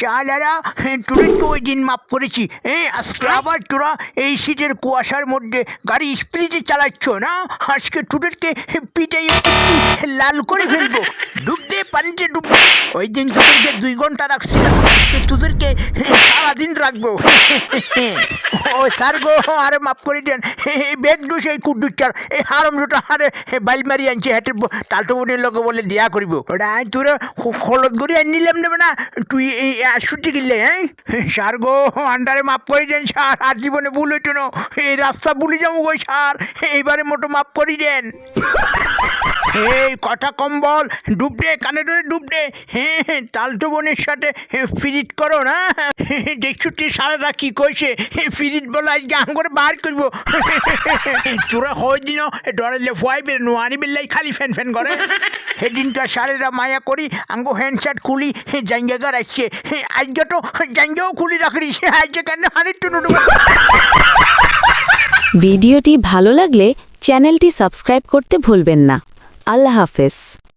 শালারা তোদেরকে ওই দিন মাপ করেছি। আজকে আবার তোরা এই শীতের কুয়াশার মধ্যে গাড়ি স্পিডে চালাচ্ছ না? আজকে তোদেরকে পিটাই লাল করে ফেলবো। ডুব দে, পানিতে ডুব দে। ওই দিন তোদেরকে 2 ঘন্টা রাখছিলাম, আজকে তোদেরকে সারাদিন রাখবো। ও স্যার গো, আরে মাফ করে দেন। বেদ দোষ এই কুদ্দুচার এই হারম দুটো আরে বাইল মারি আনছে হেঁটে টালটো বোনের লোকে বলে দেয়া করিব। ওটা তোরা হলদ করে আন নিলাম নেবে না, তুই ছুটি গেলে। স্যার গো, আন্ডারে মাফ করে দেন স্যার, আর জীবনে ভুল হইতো না। এই রাস্তা ভুলে যাবো গো স্যার, এইবারে মোটো মাফ করে দেন। এই কথা কম বল, ডুব দে, কানে ধরে ডুব দে। টালটো বোনের সাথে ফিরিট করো না? দেখছো তুই সারাটা কি কইছে, ফিরিট বলে আজকে আম করে বার করবো। তোরা হয় দিন ডরালে ফুয়াই বের নোয়ারি বেল্লাই খালি ফ্যান ফ্যান করে। সেদিনকার সারেরা মায়া করি আঙ্গো হ্যান্ড শার্ট খুলি জাঙ্গা রাখছে, আজকে তো জাঙ্গাও খুলি রাখিস, আজকে কেন হারির টুনু। ভিডিওটি ভালো লাগলে চ্যানেলটি সাবস্ক্রাইব করতে ভুলবেন না। আল্লাহ হাফেজ।